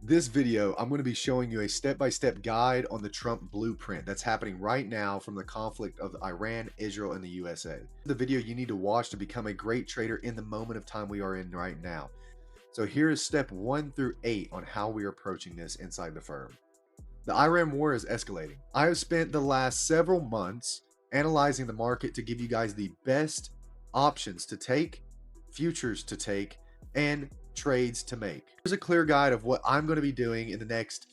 This video, I'm going to be showing you a step-by-step guide on the Trump blueprint that's happening right now from the conflict of Iran, Israel, and the USA. The video you need to watch to become a great trader in the moment of time we are in right now. So here is step 1 through 8 on how we are approaching this inside the firm. The Iran war is escalating. I have spent the last several months analyzing the market to give you guys the best options to take, futures to take, and trades to make. Here's a clear guide of what I'm going to be doing in the next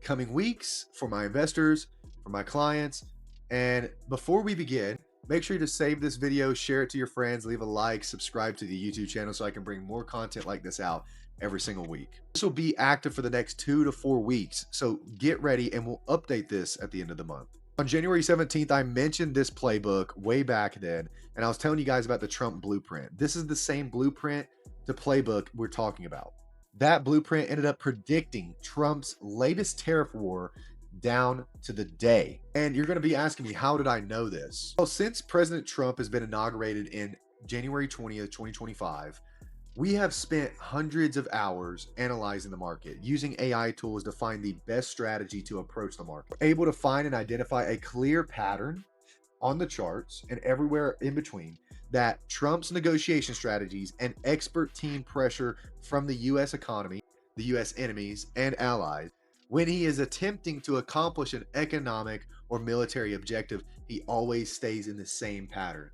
coming weeks for my investors, for my clients. And before we begin, make sure to save this video, share it to your friends, leave a like, subscribe to the YouTube channel so I can bring more content like this out every single week. This will be active for the next 2 to 4 weeks. So get ready and we'll update this at the end of the month. On January 17th, I mentioned this playbook way back then, and I was telling you guys about the Trump blueprint. This is the same blueprint to playbook we're talking about. That blueprint ended up predicting Trump's latest tariff war down to the day. And you're going to be asking me, how did I know this? Well, since President Trump has been inaugurated in January 20th, 2025, we have spent hundreds of hours analyzing the market, using AI tools to find the best strategy to approach the market. We're able to find and identify a clear pattern on the charts and everywhere in between that Trump's negotiation strategies and expert team pressure from the US economy, the US enemies and allies, when he is attempting to accomplish an economic or military objective, he always stays in the same pattern.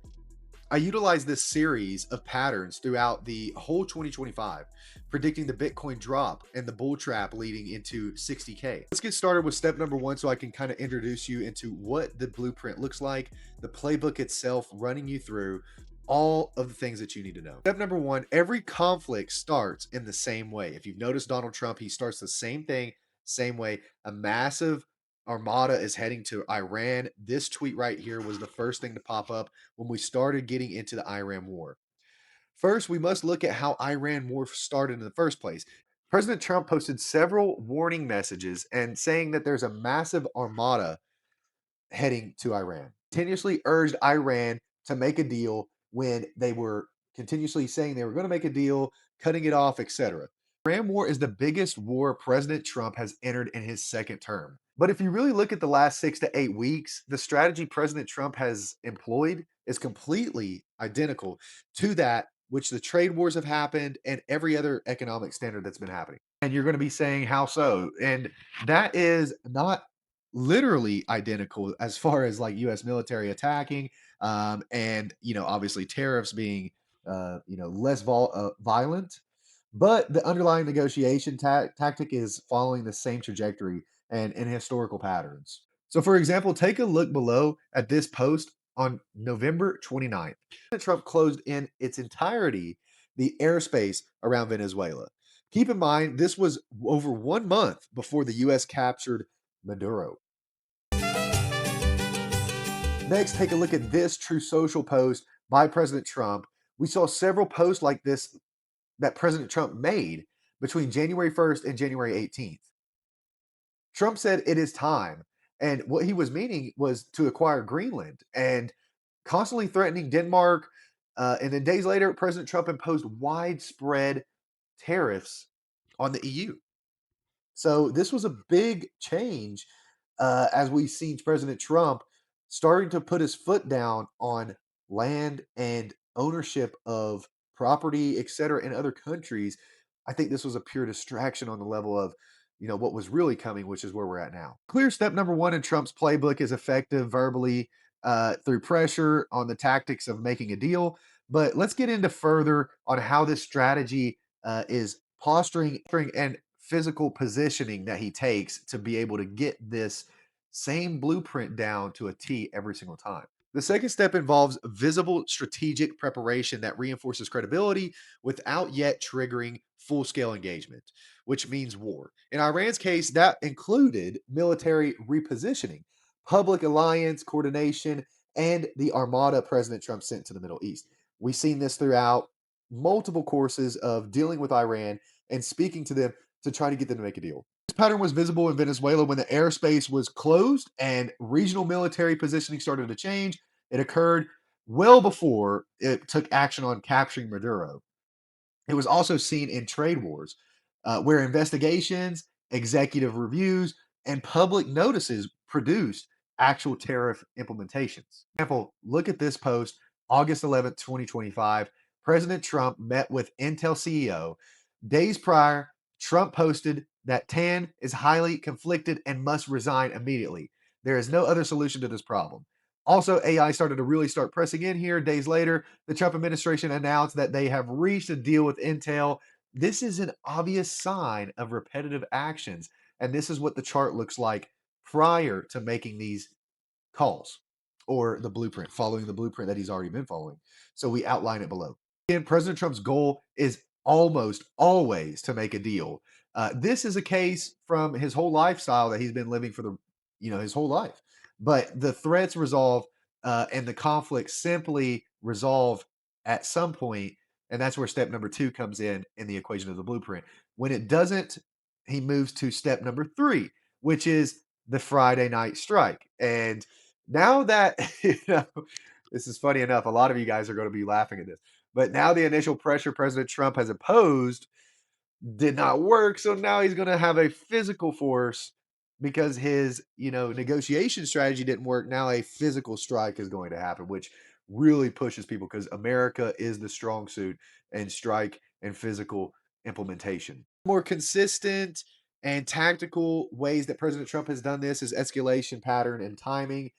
I utilized this series of patterns throughout the whole 2025, predicting the Bitcoin drop and the bull trap leading into 60K. Let's get started with step number 1 so I can kind of introduce you into what the blueprint looks like, the playbook itself, running you through all of the things that you need to know. Step number 1, every conflict starts in the same way. If you've noticed Donald Trump, he starts the same thing, same way. A massive armada is heading to Iran. This tweet right here was the first thing to pop up when we started getting into the Iran war. First, we must look at how Iran war started in the first place. President Trump posted several warning messages and saying that there's a massive armada heading to Iran. Continuously urged Iran to make a deal when they were continuously saying they were going to make a deal, cutting it off, etc. Iran war is the biggest war President Trump has entered in his second term. But if you really look at the last 6 to 8 weeks, the strategy President Trump has employed is completely identical to that which the trade wars have happened and every other economic standard that's been happening. And you're going to be saying, how so? And that is not literally identical as far as like US military attacking, and obviously tariffs being less violent, but the underlying negotiation tactic is following the same trajectory and in historical patterns. So, for example, take a look below at this post on November 29th. Trump closed in its entirety the airspace around Venezuela. Keep in mind, this was over 1 month before the US captured Maduro. Next, take a look at this True Social post by President Trump. We saw several posts like this that President Trump made between January 1st and January 18th. Trump said it is time. And what he was meaning was to acquire Greenland and constantly threatening Denmark. And then days later, President Trump imposed widespread tariffs on the EU. So this was a big change as we've seen President Trump starting to put his foot down on land and ownership of property, et cetera, in other countries. I think this was a pure distraction on the level of, what was really coming, which is where we're at now. Clear step number 1 in Trump's playbook is effective verbally through pressure on the tactics of making a deal. But let's get into further on how this strategy is posturing and physical positioning that he takes to be able to get this same blueprint down to a T every single time. The second step involves visible strategic preparation that reinforces credibility without yet triggering full scale engagement, which means war. In Iran's case, that included military repositioning, public alliance coordination, and the armada President Trump sent to the Middle East. We've seen this throughout multiple courses of dealing with Iran and speaking to them to try to get them to make a deal. This pattern was visible in Venezuela when the airspace was closed and regional military positioning started to change. It occurred well before it took action on capturing Maduro. It was also seen in trade wars, where investigations executive reviews, and public notices produced actual tariff implementations. For example, look at this post, August 11th, 2025. President Trump met with Intel CEO. Days prior, Trump posted that Tan is highly conflicted and must resign immediately. There is no other solution to this problem. Also, AI started to really start pressing in here. Days later, the Trump administration announced that they have reached a deal with Intel. This is an obvious sign of repetitive actions. And this is what the chart looks like prior to making these calls or the blueprint, following the blueprint that he's already been following. So we outline it below. Again, President Trump's goal is almost always to make a deal. This is a case from his whole lifestyle that he's been living for his whole life. But the threats resolve and the conflicts simply resolve at some point, and that's where step number two comes in the equation of the blueprint. When it doesn't, he moves to step number three, which is the Friday night strike. And now that this is funny enough, a lot of you guys are going to be laughing at this, but now the initial pressure President Trump has imposed did not work. So now he's going to have a physical force because his, negotiation strategy didn't work. Now a physical strike is going to happen, which really pushes people because America is the strong suit and strike and physical implementation. More consistent and tactical ways that President Trump has done this is escalation pattern and timing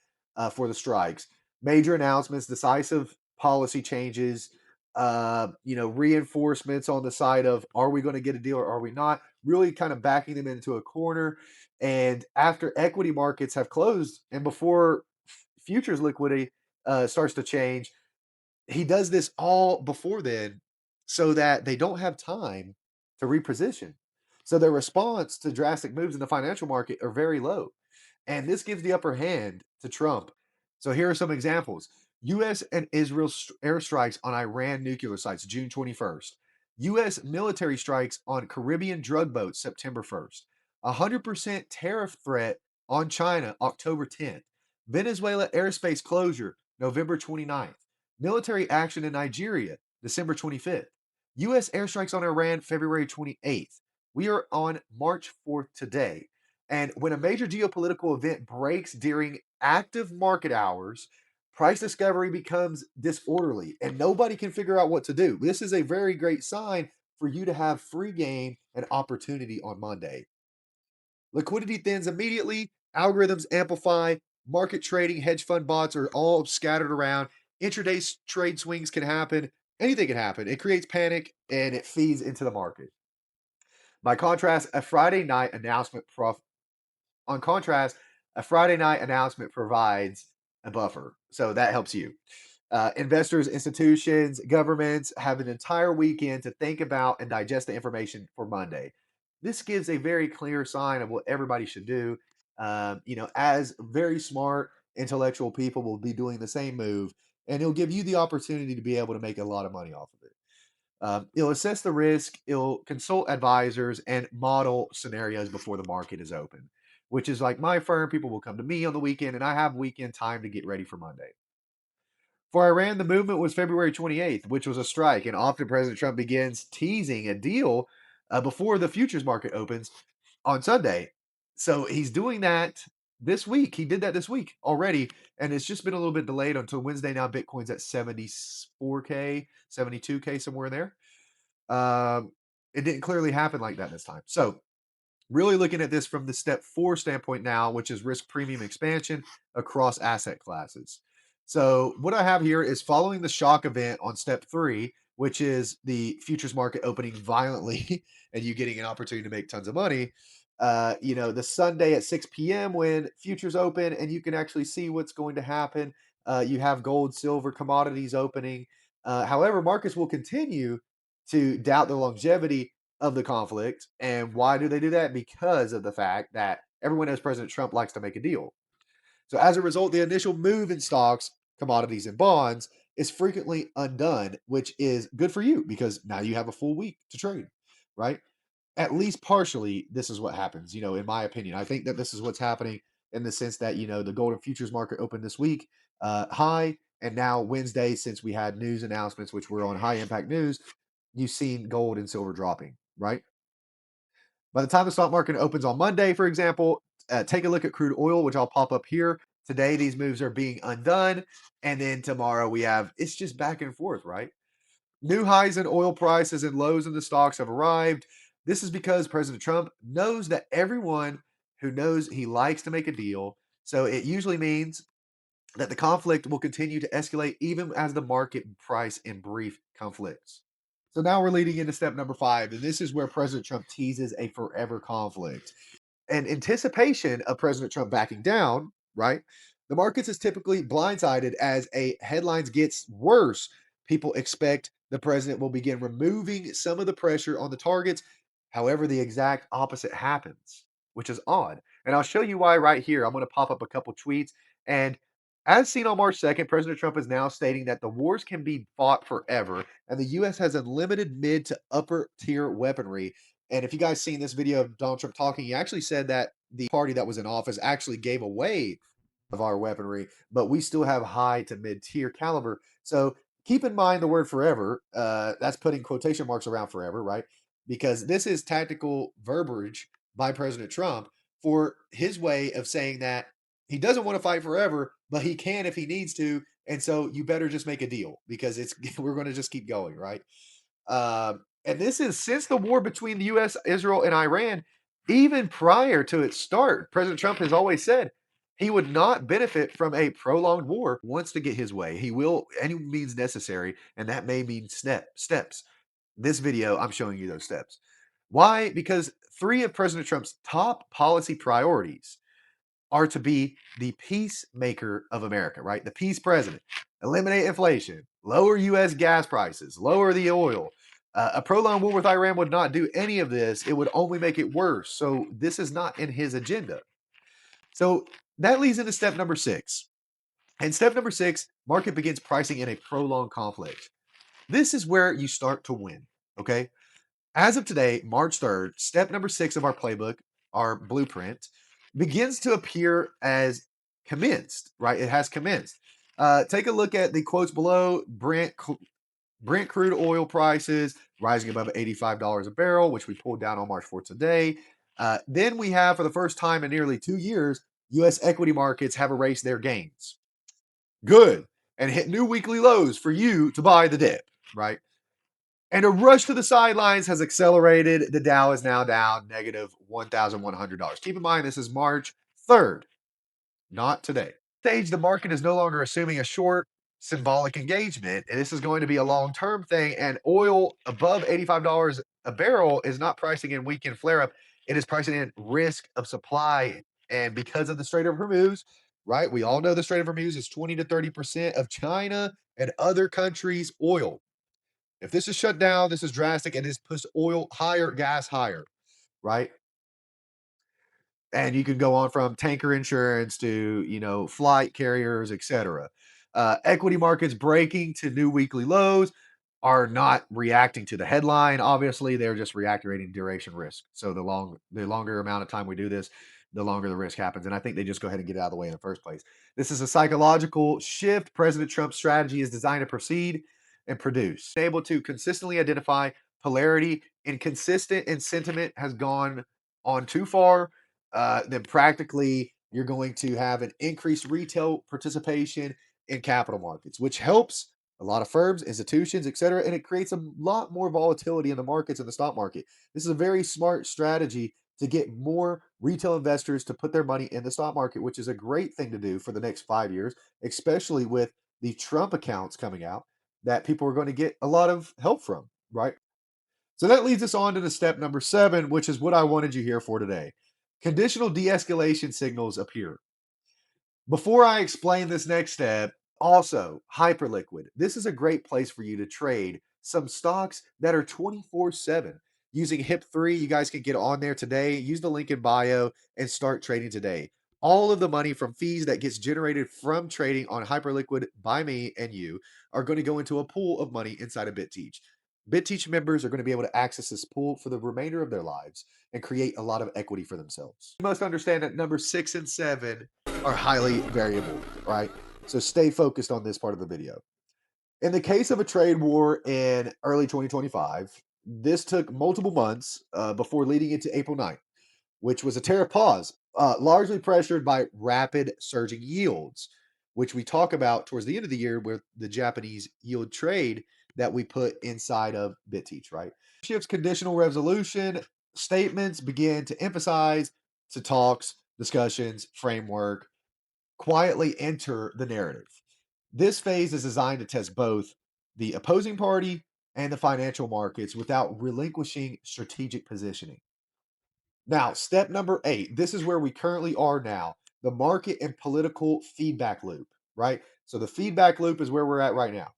for the strikes. Major announcements, decisive policy changes, reinforcements on the side of are we going to get a deal or are we not? Really kind of backing them into a corner. And after equity markets have closed and before futures liquidity starts to change, he does this all before then so that they don't have time to reposition. So their response to drastic moves in the financial market are very low. And this gives the upper hand to Trump. So here are some examples. US and Israel airstrikes on Iran nuclear sites, June 21st. US military strikes on Caribbean drug boats, September 1st. 100% tariff threat on China, October 10th. Venezuela airspace closure, November 29th. Military action in Nigeria, December 25th. US airstrikes on Iran, February 28th. We are on March 4th today. And when a major geopolitical event breaks during active market hours, price discovery becomes disorderly and nobody can figure out what to do. This is a very great sign for you to have free game and opportunity on Monday. Liquidity thins immediately, algorithms amplify, market trading, hedge fund bots are all scattered around. Intraday trade swings can happen. Anything can happen. It creates panic and it feeds into the market. By contrast, a Friday night announcement on contrast, a Friday night announcement provides a buffer. So that helps you. Investors, institutions, governments have an entire weekend to think about and digest the information for Monday. This gives a very clear sign of what everybody should do. As very smart, intellectual people will be doing the same move, and it'll give you the opportunity to be able to make a lot of money off of it. It'll assess the risk, it'll consult advisors, and model scenarios before the market is open, which is like my firm. People will come to me on the weekend, and I have weekend time to get ready for Monday. For Iran, the movement was February 28th, which was a strike, and often President Trump begins teasing a deal before the futures market opens on Sunday. So he's doing that this week. He did that this week already, and it's just been a little bit delayed until Wednesday. Now Bitcoin's at 74K, 72K, somewhere in there. It didn't clearly happen like that this time. So really looking at this from the step four standpoint now, which is risk premium expansion across asset classes. So what I have here is following the shock event on step three, which is the futures market opening violently and you getting an opportunity to make tons of money. The Sunday at 6 p.m. when futures open and you can actually see what's going to happen. You have gold, silver, commodities opening. However, markets will continue to doubt the longevity of the conflict. And why do they do that? Because of the fact that everyone knows President Trump likes to make a deal. So as a result, the initial move in stocks, commodities, and bonds is frequently undone, which is good for you because now you have a full week to trade, right? At least partially, this is what happens, in my opinion. I think that this is what's happening in the sense that, the golden futures market opened this week high. And now Wednesday, since we had news announcements, which were on high impact news, you've seen gold and silver dropping, right? By the time the stock market opens on Monday, for example, take a look at crude oil, which I'll pop up here. Today, these moves are being undone. And then tomorrow, it's just back and forth, right? New highs in oil prices and lows in the stocks have arrived. This is because President Trump knows that everyone who knows he likes to make a deal. So it usually means that the conflict will continue to escalate even as the market price in brief conflicts. So now we're leading into step number 5, and this is where President Trump teases a forever conflict. In anticipation of President Trump backing down, right? The markets is typically blindsided as a headlines gets worse. People expect the president will begin removing some of the pressure on the targets. However, the exact opposite happens, which is odd. And I'll show you why right here. I'm going to pop up a couple tweets. And as seen on March 2nd, President Trump is now stating that the wars can be fought forever, and the U.S. has unlimited mid to upper tier weaponry. And if you guys seen this video of Donald Trump talking, he actually said that the party that was in office actually gave away of our weaponry, but we still have high to mid tier caliber. So keep in mind the word forever. That's putting quotation marks around forever, right? Because this is tactical verbiage by President Trump for his way of saying that he doesn't want to fight forever, but he can if he needs to. And so you better just make a deal because it's we're going to just keep going, right? And this is since the war between the U.S., Israel, and Iran, even prior to its start. President Trump has always said he would not benefit from a prolonged war. Wants to get his way. He will any means necessary, and that may mean steps. This video, I'm showing you those steps. Why? Because 3 of President Trump's top policy priorities are to be the peacemaker of America, right? The peace president. Eliminate inflation, lower U.S. gas prices, lower the oil. A prolonged war with Iran would not do any of this. It would only make it worse. So this is not in his agenda. So that leads into step number 6. And step number 6, market begins pricing in a prolonged conflict. This is where you start to win. Okay. As of today, March 3rd, step number 6 of our playbook, our blueprint, begins to appear as commenced, right? It has commenced. Take a look at the quotes below. Brent crude oil prices rising above $85 a barrel, which we pulled down on March 4th today. Then we have, for the first time in nearly 2 years, U.S. equity markets have erased their gains. Good. And hit new weekly lows for you to buy the dip, right? And a rush to the sidelines has accelerated. The Dow is now down negative $1,100. Keep in mind, this is March 3rd, not today. Stage, the market is no longer assuming a short symbolic engagement, and this is going to be a long-term thing. And oil above $85 a barrel is not pricing in weekend flare-up. It is pricing in risk of supply. And because of the Strait of Hormuz, right? We all know the Strait of Hormuz is 20 to 30% of China and other countries' oil. If this is shut down, this is drastic, and this puts oil higher, gas higher, right? And you can go on from tanker insurance to flight carriers, etc. Equity markets breaking to new weekly lows are not reacting to the headline. Obviously, they're just reactivating duration risk. So the longer amount of time we do this, the longer the risk happens. And I think they just go ahead and get it out of the way in the first place. This is a psychological shift. President Trump's strategy is designed to proceed and produce. Able to consistently identify polarity, inconsistent in sentiment has gone on too far. Then practically you're going to have an increased retail participation in capital markets, which helps a lot of firms, institutions, etc., and it creates a lot more volatility in the markets and the stock market. This is a very smart strategy to get more retail investors to put their money in the stock market, which is a great thing to do for the next 5 years, especially with the Trump accounts coming out that people are going to get a lot of help from, right? So that leads us on to the step number 7, which is what I wanted you here for today. Conditional de-escalation signals appear. Before I explain this next step, also Hyperliquid. This is a great place for you to trade some stocks that are 24/7. Using HIP3, you guys can get on there today. Use the link in bio and start trading today. All of the money from fees that gets generated from trading on Hyperliquid by me and you are going to go into a pool of money inside of BitTeach. BitTeach members are going to be able to access this pool for the remainder of their lives and create a lot of equity for themselves. You must understand that number 6 and 7 are highly variable, right? So stay focused on this part of the video. In the case of a trade war in early 2025, This took multiple months before leading into April 9th, which was a tariff pause, largely pressured by rapid surging yields, which we talk about towards the end of the year with the Japanese yield trade that we put inside of BitTeach, right? Shifts conditional resolution statements begin to emphasize to talks, discussions, framework, quietly enter the narrative. This phase is designed to test both the opposing party and the financial markets without relinquishing strategic positioning. Now, step number 8, this is where we currently are now, the market and political feedback loop, right? So the feedback loop is where we're at right now.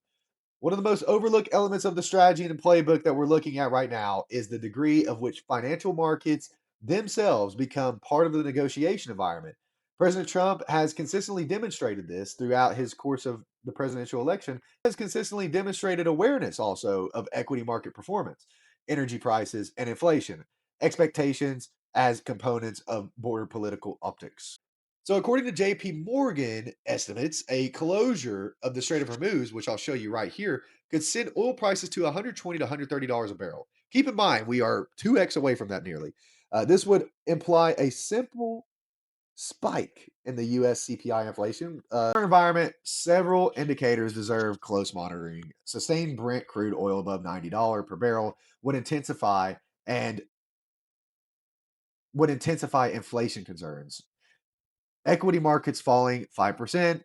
One of the most overlooked elements of the strategy and playbook that we're looking at right now is the degree of which financial markets themselves become part of the negotiation environment. President Trump has consistently demonstrated this throughout his course of the presidential election, has consistently demonstrated awareness also of equity market performance, energy prices, and inflation, expectations as components of border political optics. So, according to JP Morgan estimates, a closure of the Strait of Hormuz, which I'll show you right here, could send oil prices to $120 to $130 a barrel. Keep in mind, we are 2x away from that nearly. This would imply a simple spike in the US CPI inflation. Environment, several indicators deserve close monitoring. Sustained Brent crude oil above $90 per barrel and would intensify inflation concerns. Equity markets falling 5%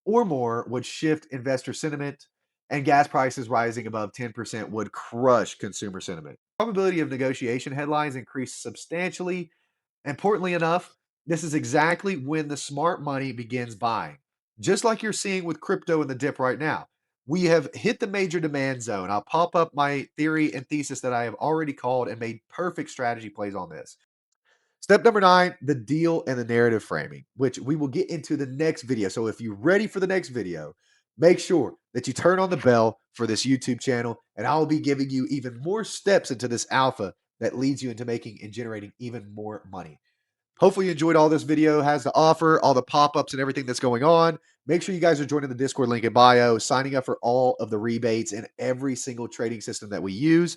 or more would shift investor sentiment, and gas prices rising above 10% would crush consumer sentiment. Probability of negotiation headlines increased substantially. Importantly enough, this is exactly when the smart money begins buying. Just like you're seeing with crypto in the dip right now. We have hit the major demand zone. I'll pop up my theory and thesis that I have already called and made perfect strategy plays on this. Step number 9, the deal and the narrative framing, which we will get into the next video. So if you're ready for the next video, make sure that you turn on the bell for this YouTube channel, and I will be giving you even more steps into this alpha that leads you into making and generating even more money. Hopefully you enjoyed all this video has to offer, all the pop-ups and everything that's going on. Make sure you guys are joining the Discord link in bio, signing up for all of the rebates and every single trading system that we use.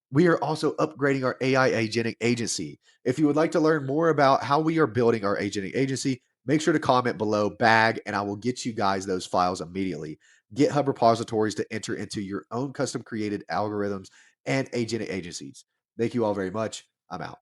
We are also upgrading our AI agentic agency. If you would like to learn more about how we are building our agentic agency, make sure to comment below bag and I will get you guys those files immediately. GitHub repositories to enter into your own custom created algorithms and agentic agencies. Thank you all very much. I'm out.